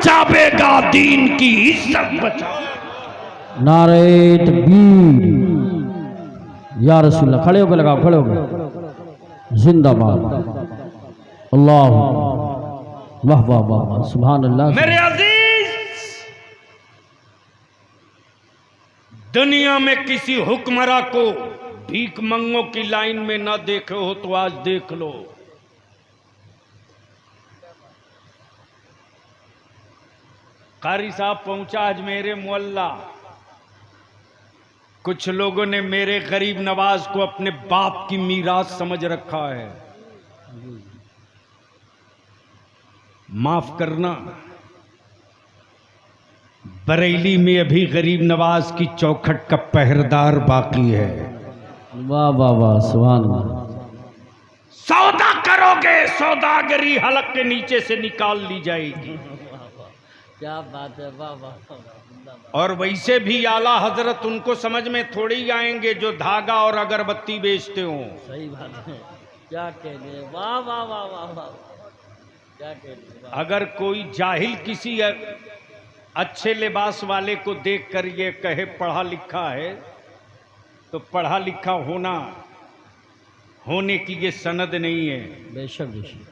बचावेगा दीन की इज्जत बचा। नारे तकबीर या रसूलल्लाह। खड़े होकर लगाओ, खड़े होकर। जिंदाबाद। अल्लाह वाह वाह वाह वाह, सुभान अल्लाह। मेरे अजीज, दुनिया में किसी हुक्मरां को भीख मंगों की लाइन में ना देखे हो तो आज देख लो। कारी साहब पहुंचा आज मेरे मोहल्ला। कुछ लोगों ने मेरे गरीब नवाज को अपने बाप की मीरास समझ रखा है। माफ करना, बरेली में अभी गरीब नवाज की चौखट का पहरेदार बाकी है। वाह वाह वाह, सुभान अल्लाह। सौदा करोगे, सौदागरी हलक के नीचे से निकाल ली जाएगी। क्या बात है, वाह वाह। और वैसे भी आला हजरत उनको समझ में थोड़ी आएंगे जो धागा और अगरबत्ती बेचते हो। सही बात है, क्या कहने, वाह वाह वाह वाह वाह, क्या कहने। अगर कोई जाहिल किसी अच्छे लिबास वाले को देखकर ये कहे पढ़ा लिखा है, तो पढ़ा लिखा होने की ये सनद नहीं है। बेशक बेशक।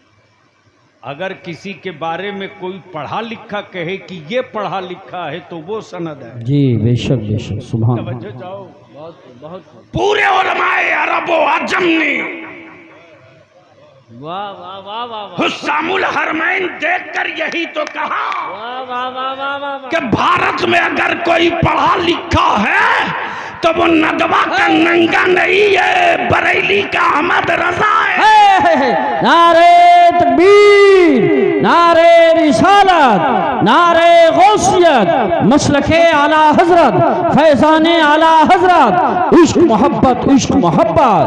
अगर किसी के बारे में कोई पढ़ा लिखा कहे कि ये पढ़ा लिखा है तो वो सनद है। जी बेशक बेशक, सुभान अल्लाह। तवज्जो जाओ। बहुत बहुत पूरे उलमाए अरब व अजम ने वाह वाह वाह वाह वाह, हुस्सामुल हरमैन देखकर यही तो कहा वाह वाह वाह वाह वाह। कि भारत में अगर कोई पढ़ा लिखा है तो वो नदवा का नंगा नहीं है, बरेली का अहमद रजा है। नारे तकबीर, नारे रिसालत, नारे गौसियत, मसलके आला हजरत, फैजाने आला हजरत, इश्क मोहब्बत, इश्क मोहब्बत,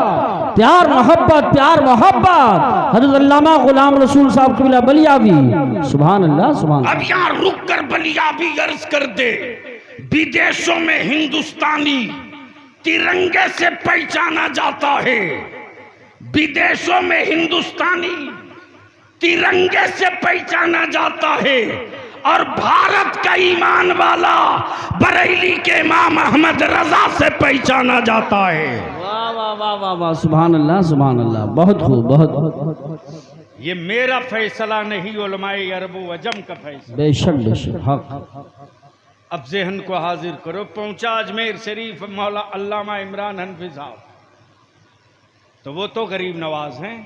प्यार मोहब्बत, प्यार मोहब्बत। हज़रत अल्लामा गुलाम रसूल साहब कबीला बलियावी, सुभान अल्लाह सुभान। अब यहाँ रुक कर बलियावी अर्ज कर दे, विदेशों में हिंदुस्तानी तिरंगे से पहचाना जाता है। विदेशों में हिंदुस्तानी तिरंगे से पहचाना जाता है और भारत का ईमान वाला बरेली के इमाम अहमद रजा से पहचाना जाता है। वाह वाह वाह वाह वाह, सुभान अल्लाह सुभान अल्लाह। बहुत खूब, बहुत। ये मेरा फैसला नहीं, उलमाए अरब व अजम का फैसला। बेशक बेशक, हक। अब ज़हन को हाजिर करो। पहुंचा अजमेर शरीफ मौला अल्लामा इमरान हनफी साहब, तो वो तो गरीब नवाज हैं।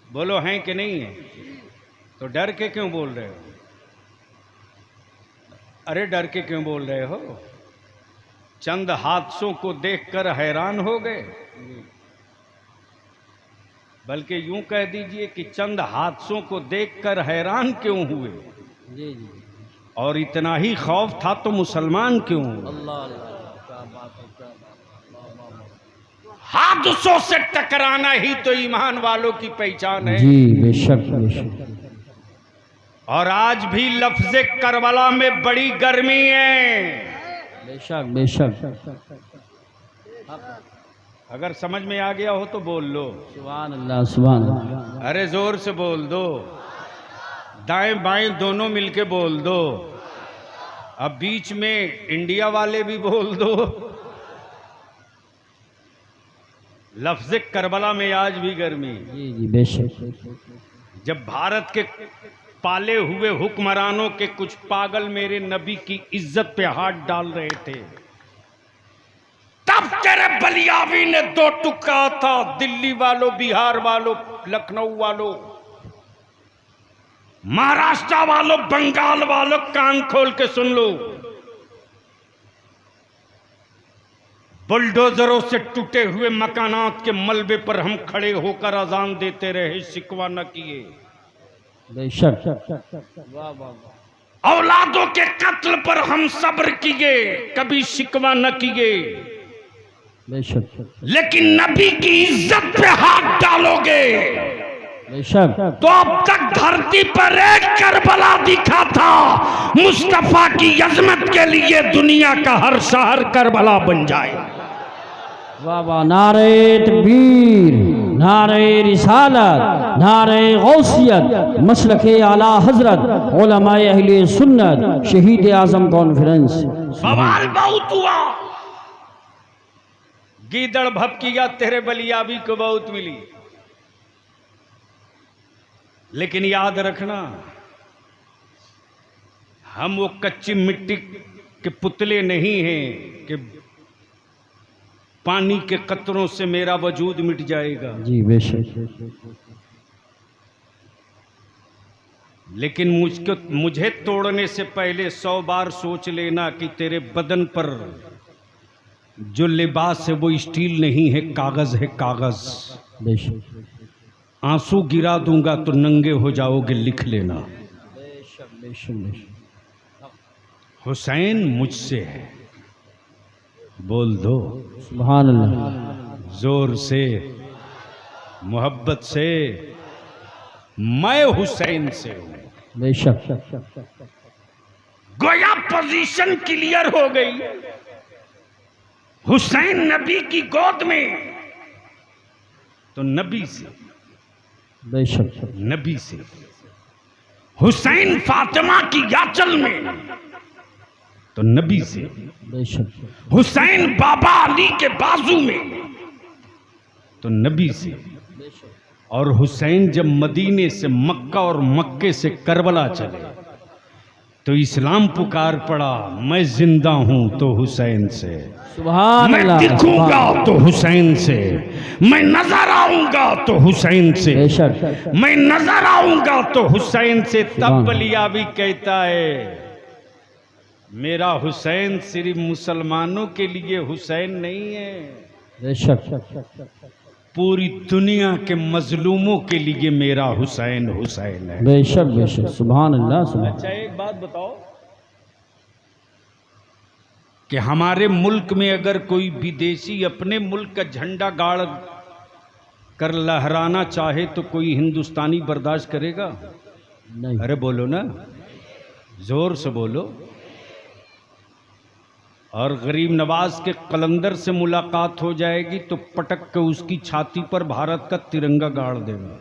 बोलो हैं कि नहीं है? तो डर के क्यों बोल रहे हो? अरे डर के क्यों बोल रहे हो? चंद हादसों को देखकर हैरान हो गए, बल्कि यूं कह दीजिए कि चंद हादसों को देखकर हैरान क्यों हुए? जी जी। और इतना ही खौफ था तो मुसलमान क्यों हुए? अल्लाह क्या बात है, क्या बात। हादसों से टकराना ही तो ईमान वालों की पहचान है। जी बेशक बेशक। और आज भी लफ्ज़े करबला में बड़ी गर्मी है। बेशक बेशक। अगर समझ में आ गया हो तो बोल लो सुभान अल्लाह सुभान अल्लाह। अरे जोर से बोल दो, दाएं बाएं दोनों मिलके बोल दो। अब बीच में इंडिया वाले भी बोल दो। लफ्ज़ करबला में आज भी गर्मी। जी जी बेशक। जब भारत के पाले हुए हुक्मरानों के कुछ पागल मेरे नबी की इज्जत पे हाथ डाल रहे थे, तब तेरे बलियावी ने दो टुक्का था। दिल्ली वालों, बिहार वालों, लखनऊ वालों, महाराष्ट्र वालों, बंगाल वालों, कान खोल के सुन लो। बुलडोजरों से टूटे हुए मकानात के मलबे पर हम खड़े होकर अजान देते रहे, शिकवा न किए। बेशक। वाह वाह। औलादों के कत्ल पर हम सब्र किए, कभी शिकवा न किए। बेशक। लेकिन नबी की इज्जत पे हाथ डालोगे बेशक। तो अब तक धरती पर एक करबला दिखा था। मुस्तफा की अजमत के लिए दुनिया का हर शहर करबला बन जाए। वाह वाह। नारे तकबीर, नारे रिसालत, नारे गौसियत मसलके आला हजरत उलमाए अहले सुन्नत शहीद आजम कॉन्फ्रेंस। बवाल बहुत हुआ, गीदड़ भपकिया तेरे बलियाबी को बहुत मिली, लेकिन याद रखना हम वो कच्ची मिट्टी के पुतले नहीं हैं कि पानी के कतरों से मेरा वजूद मिट जाएगा। जी बेशक। लेकिन मुझे तोड़ने से पहले 100 बार सोच लेना कि तेरे बदन पर जो लिबास है वो स्टील नहीं है, कागज है, कागज। बेशक। आंसू गिरा दूंगा तो नंगे हो जाओगे, लिख लेना। बेशक बेशक बेशक। हुसैन मुझसे है, बोल दो सुभान अल्लाह। जोर से, मोहब्बत से, मैं हुसैन से हूं। बेशक। गोया पोजीशन क्लियर हो गई। हुसैन नबी की गोद में तो नबी से, बेशक। नबी से। हुसैन फातिमा की याचल में तो नबी से। बेशक। हुसैन बाबा अली के बाजू में तो नबी से। और हुसैन जब मदीने से मक्का और मक्के से करबला चले तो इस्लाम पुकार पड़ा, मैं जिंदा हूं तो हुसैन से, सुभान मैं अल्लाह। दिखूंगा तो हुसैन से, मैं नजर आऊंगा तो हुसैन से, बेशक। मैं नजर आऊंगा तो हुसैन से। तब बलियाबी कहता है मेरा हुसैन सिर्फ मुसलमानों के लिए हुसैन नहीं है, बेशक। पूरी दुनिया के मजलूमों के लिए मेरा हुसैन हुसैन है। बेशक बेशक। सुभान अल्लाह। सुभान। अच्छा एक बात बताओ कि हमारे मुल्क में अगर कोई विदेशी अपने मुल्क का झंडा गाड़ कर लहराना चाहे तो कोई हिंदुस्तानी बर्दाश्त करेगा? नहीं। अरे बोलो ना, जोर से बोलो। और गरीब नवाज के कलंदर से मुलाकात हो जाएगी तो पटक के उसकी छाती पर भारत का तिरंगा गाड़ देगा।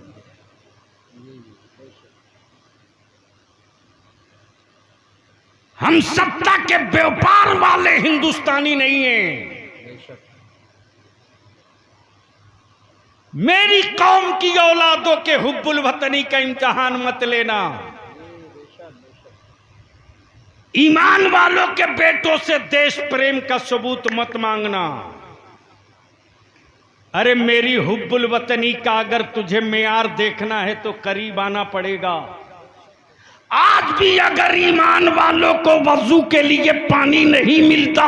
हम सत्ता के व्यापार वाले हिंदुस्तानी नहीं हैं। मेरी कौम की औलादों के हुब्बुल वतनी का इम्तिहान मत लेना। ईमान वालों के बेटों से देश प्रेम का सबूत मत मांगना। अरे मेरी हुब्बुल वतनी का अगर तुझे मेयार देखना है तो करीब आना पड़ेगा। आज भी अगर ईमान वालों को वजू के लिए पानी नहीं मिलता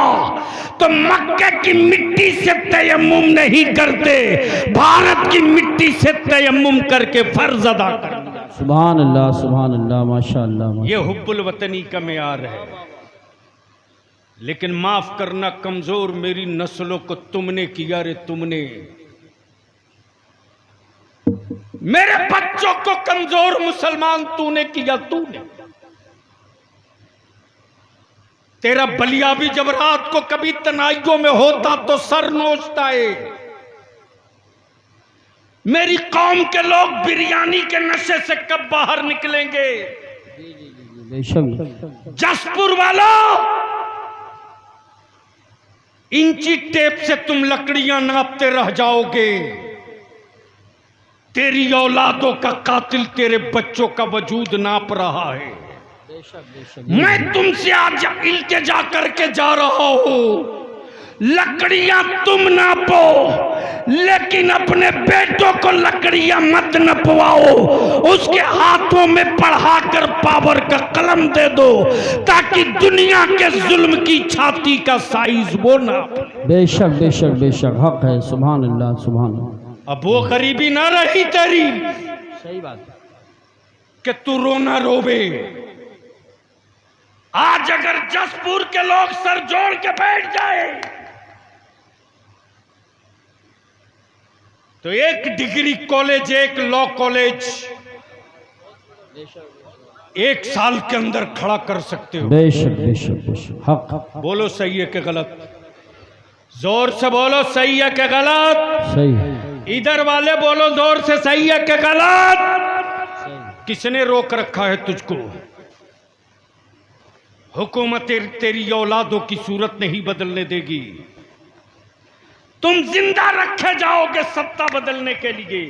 तो मक्के की मिट्टी से तयम्मुम नहीं करते, भारत की मिट्टी से तयम्मुम करके फर्ज अदा कर। सुभान अल्लाह। सुभान अल्लाह। माशाअल्लाह। ये हुब्बुल वतनी का मेयार है। लेकिन माफ करना कमजोर मेरी नस्लों को तुमने किया रे, तुमने मेरे बच्चों को कमजोर मुसलमान तूने किया, तूने। तेरा बलियाबी जब रात को कभी तनाइयों में होता तो सर नोचता है। मेरी कौम के लोग बिरयानी के नशे से कब बाहर निकलेंगे? जसपुर वालों, इंची टेप से तुम लकड़ियां नापते रह जाओगे। तेरी औलादों का कातिल तेरे बच्चों का वजूद नाप रहा है। मैं तुमसे आज इल्तिजा करके जा रहा हूं, लकड़ियां तुम नापो, लेकिन अपने बेटों को लकड़ियां मत नपवाओ। उसके हाथों में पढ़ाकर पावर का कलम दे दो ताकि दुनिया के जुल्म की छाती का साइज वो नाप। बेशक बेशक बेशक। हक है। सुभान अल्लाह। सुभान अल्लाह। अब वो गरीबी ना रही तेरी सही बात कि तू रोना रोवे। आज अगर जसपुर के लोग सर जोड़ के बैठ जाए तो एक डिग्री कॉलेज, एक लॉ कॉलेज 1 साल के अंदर खड़ा कर सकते हो। बेशक बेशक बेशक। हक। बोलो सही है कि गलत? जोर से बोलो, सही है कि गलत? सही है। इधर वाले बोलो जोर से, सही है कि गलत? किसने रोक रखा है तुझको? हुकूमत तेरी औलादों की सूरत नहीं बदलने देगी। तुम जिंदा रखे जाओगे सत्ता बदलने के लिए,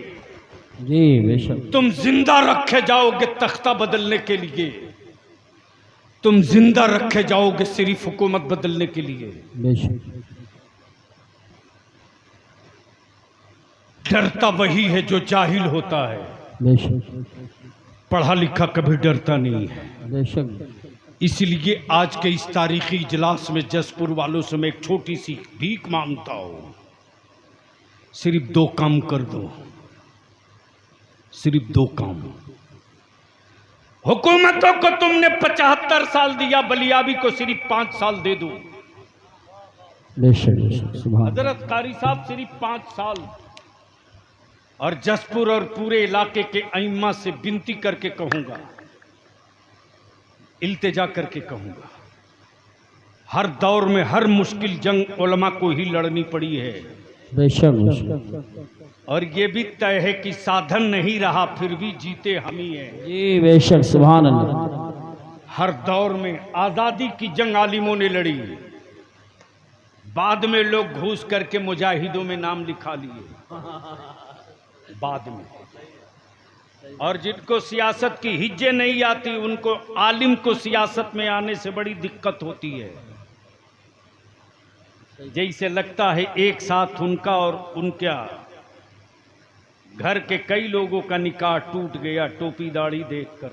जी बेशक। तुम जिंदा रखे जाओगे तख्ता बदलने के लिए, तुम जिंदा रखे जाओगे सिर्फ हुकूमत बदलने के लिए। बेशक। डरता वही है जो जाहिल होता है, बेशक पढ़ा लिखा कभी डरता नहीं है। बेशक। इसलिए आज के इस तारीखी इजलास में जसपुर वालों से मैं एक छोटी सी भीख मांगता हूं, सिर्फ 2 काम कर दो, सिर्फ 2 काम। हुकूमतों को तुमने 75 साल दिया, बलियाबी को सिर्फ 5 साल दे दो। बेशक बेशक। सुभान हजरत कारी साहब सिर्फ 5 साल। और जसपुर और पूरे इलाके के अइम्मा से विनती करके कहूंगा, इल्तिजा करके कहूंगा, हर दौर में हर मुश्किल जंग उलमा को ही लड़नी पड़ी है। बेशक बेशक। और ये भी तय है कि साधन नहीं रहा फिर भी जीते हम ही हैं। जी बेशक। सुभान अल्लाह। हर दौर में आजादी की जंग आलिमों ने लड़ी, बाद में लोग घूस करके मुजाहिदों में नाम लिखा लिए बाद में। और जिनको सियासत की हिज्जे नहीं आती उनको आलिम को सियासत में आने से बड़ी दिक्कत होती है। जैसे लगता है एक साथ उनका और उनका घर के कई लोगों का निकाह टूट गया टोपी दाढ़ी देखकर।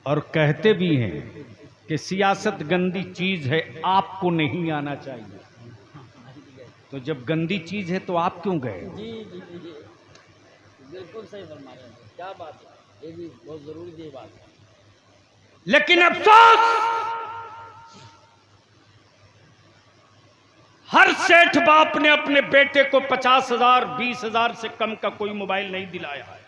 और कहते भी हैं कि सियासत गंदी चीज है, आपको नहीं आना चाहिए। तो जब गंदी चीज है तो आप क्यों गए? बिल्कुल सही फरमा रहे हैं, क्या बात है, ये भी बहुत जरूरी बात है। लेकिन अफसोस, हर सेठ बाप ने अपने बेटे को 50,000 20,000 से कम का कोई मोबाइल नहीं दिलाया है।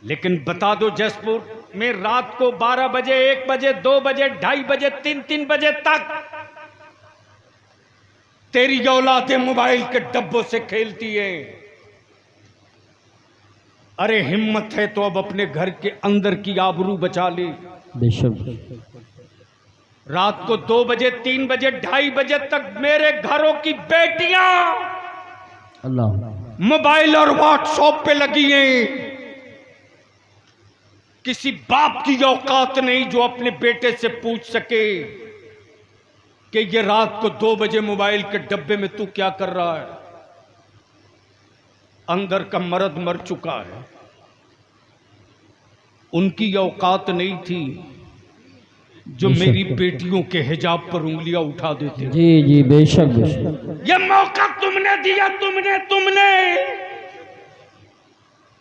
लेकिन बता दो जसपुर में रात को 12 बजे 1 बजे 2 बजे 2:30 बजे 3 बजे तक तेरी औलादे मोबाइल के डब्बों से खेलती है। अरे हिम्मत है तो अब अपने घर के अंदर की आबरू बचा ले। बेशक। रात को 2 बजे 3 बजे 2:30 बजे तक मेरे घरों की बेटियां अल्लाह मोबाइल और व्हाट्सएप पे लगी हैं। किसी बाप की औकात नहीं जो अपने बेटे से पूछ सके कि ये रात को 2 बजे मोबाइल के डब्बे में तू क्या कर रहा है। अंदर का मर्द मर चुका है, उनकी औकात नहीं थी जो मेरी बेटियों के हिजाब पर उंगलियां उठा देते। जी जी बेशक बेशक। ये मौका तुमने दिया,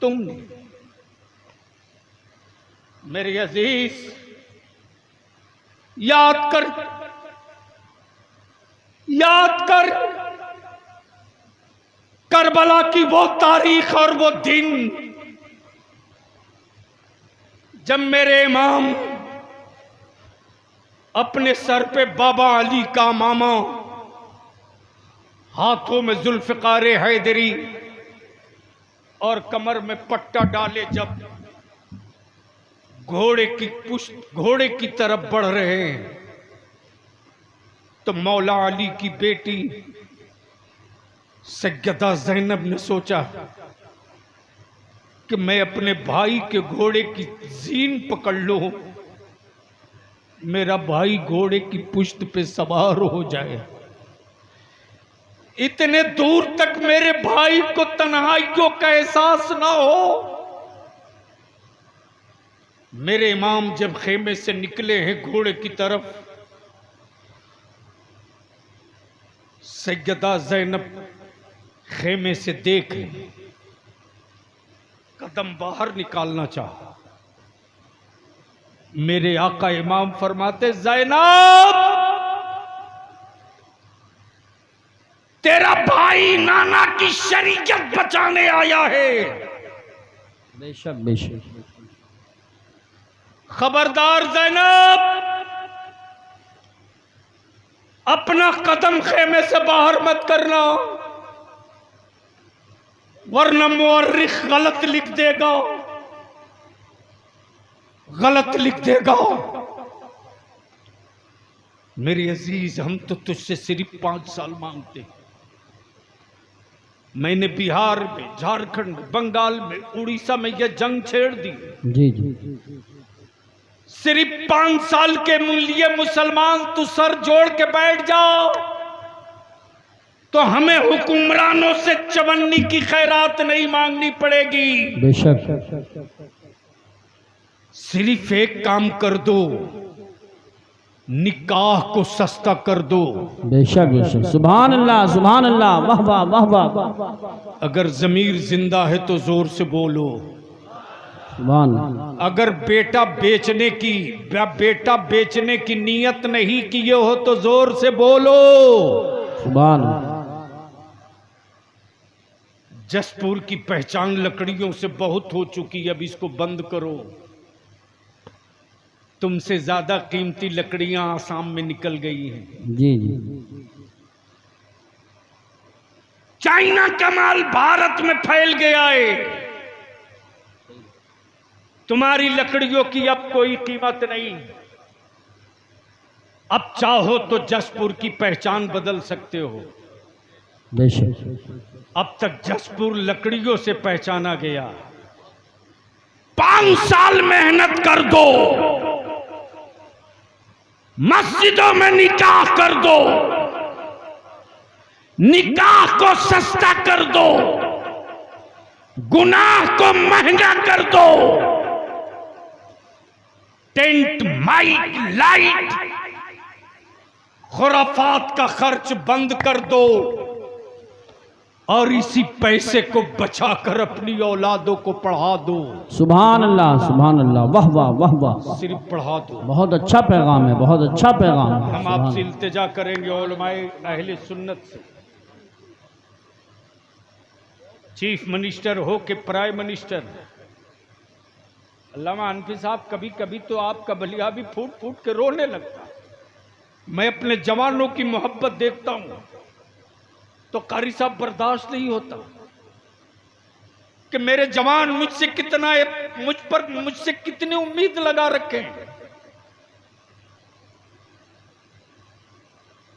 तुमने मेरे अजीज याद कर करबला की वो तारीख और वो दिन जब मेरे इमाम अपने सर पे बाबा अली का मामा, हाथों में जुल्फ़िकार हैदरी और कमर में पट्टा डाले जब घोड़े की तरफ बढ़ रहे हैं, तो मौला अली की बेटी सैयदा ज़ैनब ने सोचा कि मैं अपने भाई के घोड़े की जीन पकड़ लूं, मेरा भाई घोड़े की पुश्त पे सवार हो जाए। इतने दूर तक मेरे भाई को तन्हाइयों का एहसास ना हो। मेरे इमाम जब खेमे से निकले हैं घोड़े की तरफ, सैयदा ज़ैनब खेमे से देख कदम बाहर निकालना चाहा। मेरे आका इमाम फरमाते, ज़ैनब तेरा भाई नाना की शरीयत बचाने आया है। बेशक बेशक। खबरदार ज़ैनब, अपना कदम खेमे से बाहर मत करना, वरना मुअर्रिख गलत लिख देगा, गलत लिख देगा। मेरे अजीज, हम तो तुझसे सिर्फ 5 साल मांगते। मैंने बिहार में, झारखंड में, बंगाल में, उड़ीसा में यह जंग छेड़ दी। जी जी। सिर्फ 5 साल के लिए मुसलमान तू सर जोड़ के बैठ जाओ तो हमें हुक्मरानों से चवन्नी की खैरात नहीं मांगनी पड़ेगी। बेशक। सिर्फ एक काम कर दो, निकाह को सस्ता कर दो। बेशक बेशक। सुभान अल्लाह, सुभान अल्लाह, वाह वाह वाह वाह। अगर जमीर जिंदा है तो जोर से बोलो सुभान। अगर बेटा बेचने की नीयत नहीं किए हो तो जोर से बोलो सुभान। जसपुर की पहचान लकड़ियों से बहुत हो चुकी है, अब इसको बंद करो। तुमसे ज्यादा कीमती लकड़ियां आसाम में निकल गई हैं। जी जी। चाइना का माल भारत में फैल गया है। तुम्हारी लकड़ियों की अब कोई कीमत नहीं। अब चाहो तो जसपुर की पहचान बदल सकते हो। बेशक। अब तक जसपुर लकड़ियों से पहचाना गया। 5 साल मेहनत कर दो, मस्जिदों में निकाह कर दो, निकाह को सस्ता कर दो, गुनाह को महंगा कर दो, टेंट, माइक, लाइट, खुराफात का खर्च बंद कर दो और इसी पैसे को बचाकर अपनी औलादों को पढ़ा दो। सुभान अल्लाह, सुभान अल्लाह, वाह वाह वाह वाह। सिर्फ पढ़ा दो। बहुत अच्छा पैगाम है, बहुत अच्छा पैगाम है। हम आपसे इल्तिजा करेंगे उलमाए अहले सुन्नत से, चीफ मिनिस्टर हो के प्राइम मिनिस्टर। अल्लामा हनफी साहब, कभी कभी तो आपका बलिया भी फूट फूट के रोने लगता। मैं अपने जवानों की मोहब्बत देखता हूं तो कारी साहब बर्दाश्त नहीं होता कि मेरे जवान मुझसे कितनी उम्मीद लगा रखे हैं।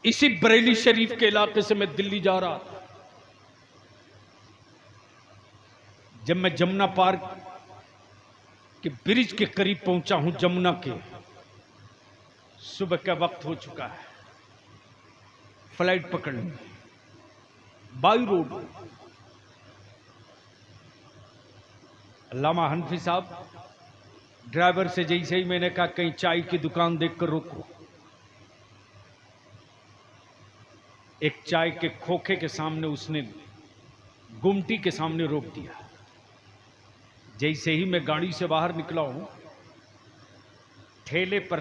इसी बरेली शरीफ के इलाके से मैं दिल्ली जा रहा था। जब मैं जमुना पार्क के ब्रिज के करीब पहुंचा हूं, जमुना के, सुबह का वक्त हो चुका है। फ्लाइट पकड़नी, बाई रोड। अल्लामा हनफी साहब, ड्राइवर से जैसे ही मैंने कहा कहीं चाय की दुकान देखकर रोको, एक चाय के खोखे के सामने उसने गुमटी के सामने रोक दिया। जैसे ही मैं गाड़ी से बाहर निकला हूं, ठेले पर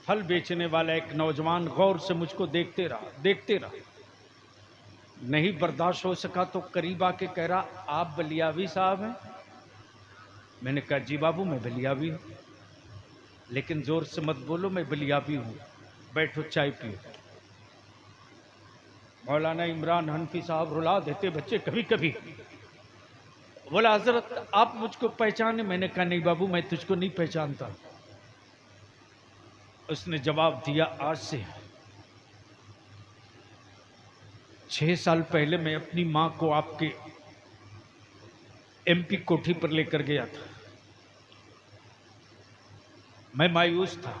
फल बेचने वाला एक नौजवान गौर से मुझको देखते रहा। नहीं बर्दाश्त हो सका तो करीब आके कह रहा, आप बलियावी साहब हैं? मैंने कहा जी बाबू, मैं बलियावी हूं, लेकिन जोर से मत बोलो, मैं बलियावी हूं, बैठो चाय पियो। मौलाना इमरान हनफी साहब रुला देते बच्चे कभी कभी। बोला, हजरत आप मुझको पहचाने? मैंने कहा नहीं बाबू, मैं तुझको नहीं पहचानता। उसने जवाब दिया, आज से 6 साल पहले मैं अपनी मां को आपके एमपी कोठी पर लेकर गया था। मैं मायूस था।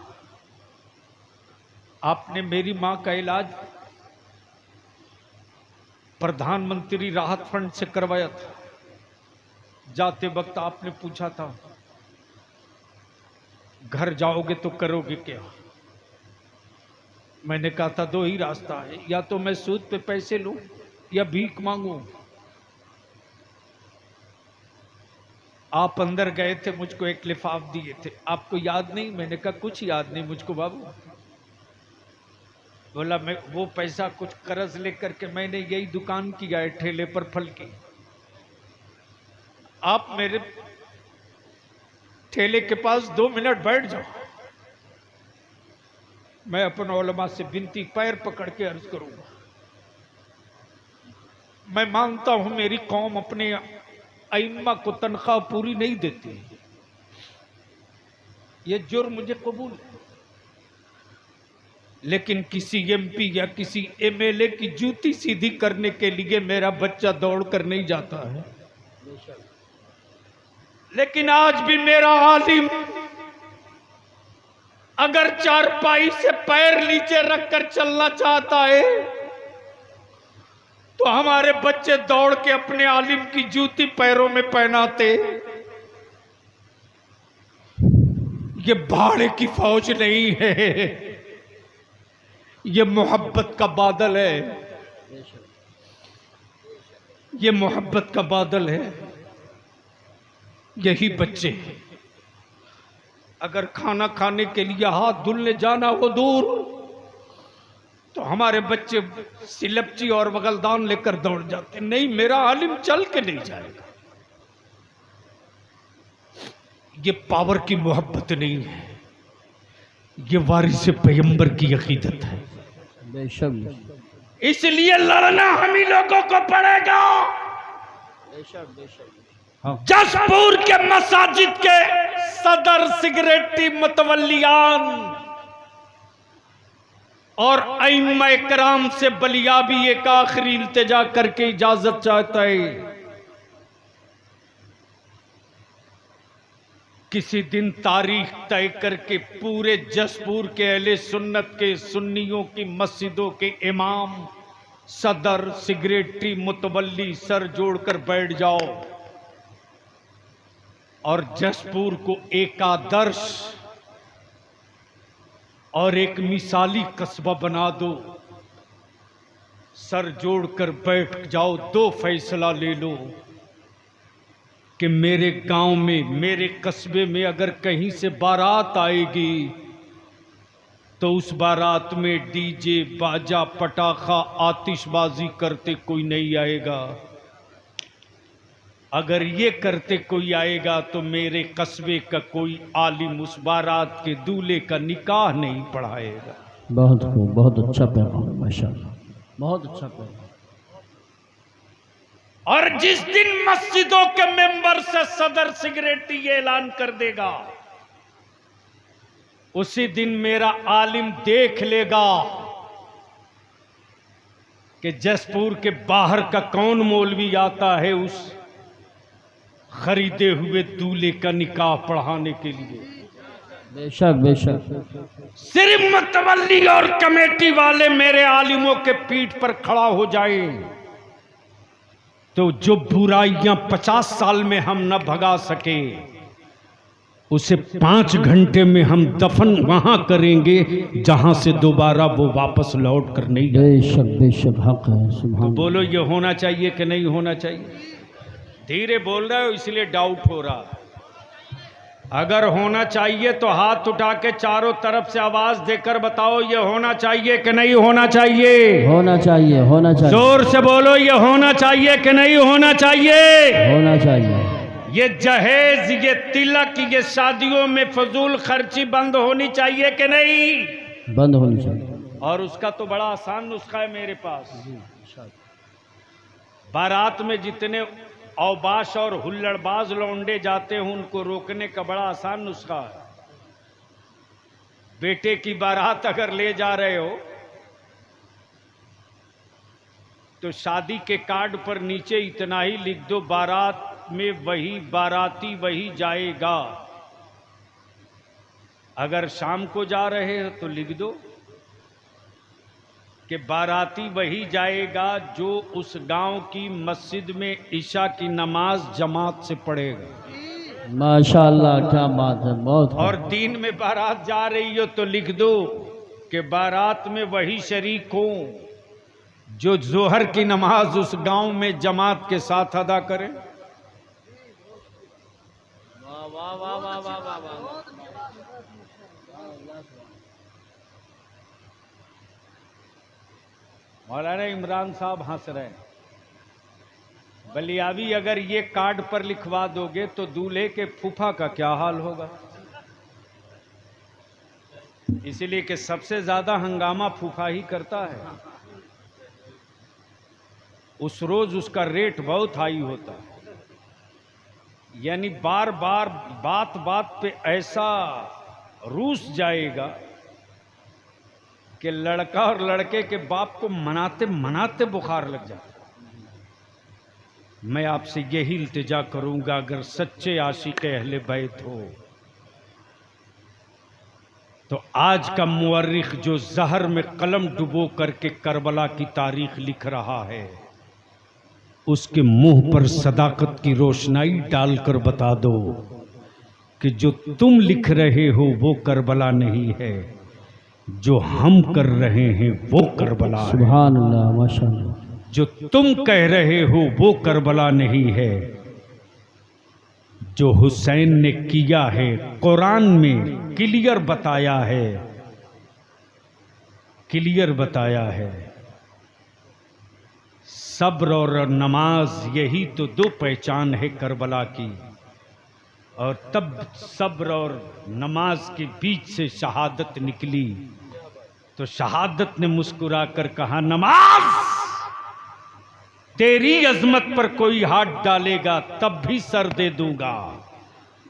आपने मेरी मां का इलाज प्रधानमंत्री राहत फंड से करवाया था। जाते वक्त आपने पूछा था, घर जाओगे तो करोगे क्या? मैंने कहा था 2 ही रास्ता है, या तो मैं सूद पे पैसे लूं या भीख मांगूं। आप अंदर गए थे, मुझको एक लिफाफ दिए थे, आपको याद नहीं? मैंने कहा कुछ याद नहीं मुझको बाबू। बोला, मैं वो पैसा कुछ कर्ज लेकर के मैंने यही दुकान किया है, ठेले पर फल की। आप मेरे ठेले के पास 2 मिनट बैठ जाओ। मैं अपने उलमा से विनती पैर पकड़ के अर्ज करूंगा, मैं मानता हूं मेरी कौम अपने अइम्मा को तनख्वाह पूरी नहीं देती, ये जुर्म मुझे कबूल है, लेकिन किसी एमपी या किसी एमएलए की जूती सीधी करने के लिए मेरा बच्चा दौड़ कर नहीं जाता है। लेकिन आज भी मेरा आलिम अगर चारपाई से पैर नीचे रखकर चलना चाहता है तो हमारे बच्चे दौड़ के अपने आलिम की जूती पैरों में पहनाते। ये भाड़े की फौज नहीं है, ये मोहब्बत का बादल है, ये मोहब्बत का बादल है। यही बच्चे अगर खाना खाने के लिए हाथ धुलने जाना हो दूर तो हमारे बच्चे सिलपची और बगलदान लेकर दौड़ जाते, नहीं मेरा आलिम चल के नहीं जाएगा। ये पावर की मोहब्बत नहीं है, ये वारिस पैगंबर की अकीदत है। बेशक इसलिए लड़ना हम ही लोगों को पड़ेगा। जसपुर के मसाजिद के सदर सिगरेटी मतवल्लियान और अइम्मा इकराम से बलियाबी एक आखिरी इल्तिजा करके इजाजत चाहता है। किसी दिन तारीख तय करके पूरे जसपुर के अहले सुन्नत के सुन्नियों की मस्जिदों के इमाम सदर सिगरेटी मुतवल्ली सर जोड़कर बैठ जाओ और जसपुर को एक आदर्श और एक मिसाली कस्बा बना दो। सर जोड़कर बैठ जाओ, दो फैसला ले लो कि मेरे गांव में, मेरे कस्बे में अगर कहीं से बारात आएगी तो उस बारात में डीजे बाजा पटाखा आतिशबाजी करते कोई नहीं आएगा। अगर ये करते कोई आएगा तो मेरे कस्बे का कोई आलिम उस बारात के दूल्हे का निकाह नहीं पढ़ाएगा। बहुत खूब, बहुत अच्छा पैगाम, माशाअल्लाह, बहुत अच्छा पैगाम। और जिस दिन मस्जिदों के मेंबर से सदर सिगरेटी ये ऐलान कर देगा उसी दिन मेरा आलिम देख लेगा कि जसपुर के बाहर का कौन मौलवी आता है उस खरीदे हुए दूल्हे का निकाह पढ़ाने के लिए। बेशक बेशक। सिर्फ मतवल्ली और कमेटी वाले मेरे आलिमों के पीठ पर खड़ा हो जाए तो जो बुराइयां 50 साल में हम न भगा सके उसे 5 घंटे में हम दफन वहां करेंगे जहां से दोबारा वो वापस लौट कर नहीं जाए। बेशक बेशक, हक है। सुभान तो बोलो ये होना चाहिए कि नहीं होना चाहिए? धीरे बोल रहे हो इसलिए डाउट हो रहा। अगर होना चाहिए तो हाथ उठा के चारों तरफ से आवाज देकर बताओ ये होना चाहिए कि नहीं होना चाहिए? होना चाहिए, होना चाहिए। जोर से बोलो ये होना चाहिए कि नहीं होना चाहिए? होना चाहिए। ये जहेज, ये तिलक, ये शादियों में फजूल खर्ची बंद होनी चाहिए कि नहीं? बंद होनी चाहिए। और उसका तो बड़ा आसान नुस्खा है मेरे पास। बारात में जितने औबाश और हुल्लड़बाज लौंडे जाते हैं उनको रोकने का बड़ा आसान नुस्खा है। बेटे की बारात अगर ले जा रहे हो तो शादी के कार्ड पर नीचे इतना ही लिख दो, बारात में वही बाराती वही जाएगा। अगर शाम को जा रहे हो तो लिख दो कि बाराती वही जाएगा जो उस गांव की मस्जिद में ईशा की नमाज जमात से पढ़ेगा। माशाअल्लाह, क्या बात है, बहुत। और दिन में बारात जा रही हो तो लिख दो कि बारात में वही शरीक हो जो जोहर की नमाज उस गांव में जमात के साथ अदा करे। वाह वाह वाह वाह वाह वाह वाह। मौलाना इमरान साहब हंस रहे हैं। बलियावी अगर ये कार्ड पर लिखवा दोगे तो दूल्हे के फूफा का क्या हाल होगा? इसलिए कि सबसे ज्यादा हंगामा फूफा ही करता है। उस रोज उसका रेट बहुत हाई होता है, यानी बार बार बात बात पे ऐसा रूस जाएगा कि लड़का और लड़के के बाप को मनाते मनाते बुखार लग जाता। मैं आपसे यही इल्तिजा करूंगा, अगर सच्चे आशिक अहले बैत हो तो आज का मुअर्रिख जो जहर में कलम डुबो करके करबला की तारीख लिख रहा है, उसके मुंह पर सदाकत की रोशनाई डालकर बता दो कि जो तुम लिख रहे हो वो करबला नहीं है, जो हम कर रहे हैं वो करबला है। सुभान अल्लाह, माशाअल्लाह। जो तुम कह रहे हो वो करबला नहीं है, जो हुसैन ने किया है कुरान में क्लियर बताया है, क्लियर बताया है। सब्र और नमाज, यही तो दो पहचान है करबला की। और तब सब्र और नमाज के बीच से शहादत निकली तो शहादत ने मुस्कुरा कर कहा, नमाज तेरी अजमत पर कोई हाथ डालेगा तब भी सर दे दूंगा,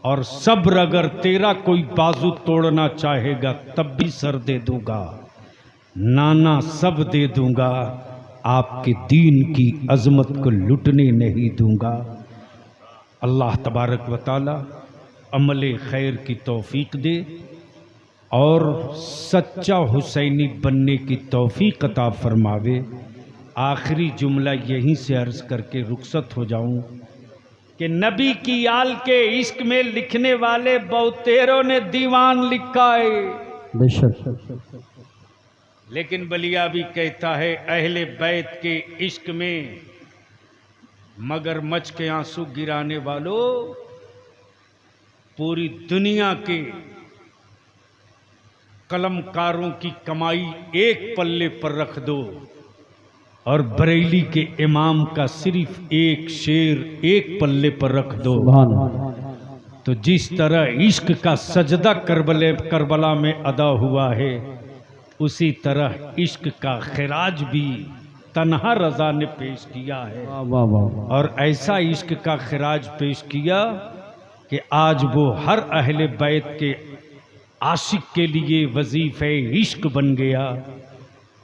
और सब्र अगर तेरा कोई बाजू तोड़ना चाहेगा तब भी सर दे दूंगा, नाना सब दे दूंगा, आपके दीन की अजमत को लुटने नहीं दूंगा। अल्लाह तबारक व तआला अमल खैर की तौफीक दे और सच्चा हुसैनी बनने की तौफीक अता फरमावे। आखिरी जुमला यहीं से अर्ज करके रुखसत हो जाऊं कि नबी की आल के इश्क में लिखने वाले बहुतेरों ने दीवान लिखा है, बेशक। लेकिन बलिया भी कहता है अहले बैत के इश्क में मगरमच्छ के आंसू गिराने वालों, पूरी दुनिया के कलमकारों की कमाई एक पल्ले पर रख दो और बरेली के इमाम का सिर्फ एक शेर एक पल्ले पर रख दो, सुभान अल्लाह। तो जिस तरह इश्क का सजदा करबला में अदा हुआ है, उसी तरह इश्क का खिराज भी तन्हा रजा ने पेश किया है। वाह वाह। और ऐसा इश्क का खिराज पेश किया कि आज वो हर अहले बैत के आशिक के लिए वजीफे इश्क बन गया,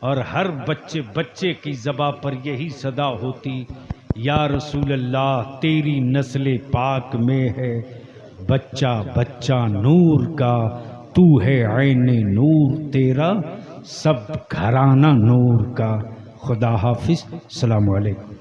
और हर बच्चे बच्चे की ज़बां पर यही सदा होती, या रसूल अल्लाह तेरी नस्ल पाक में है बच्चा बच्चा नूर का, तू है ऐने नूर तेरा सब घराना नूर का। खुदा हाफिज, अस्सलामु अलैकुम।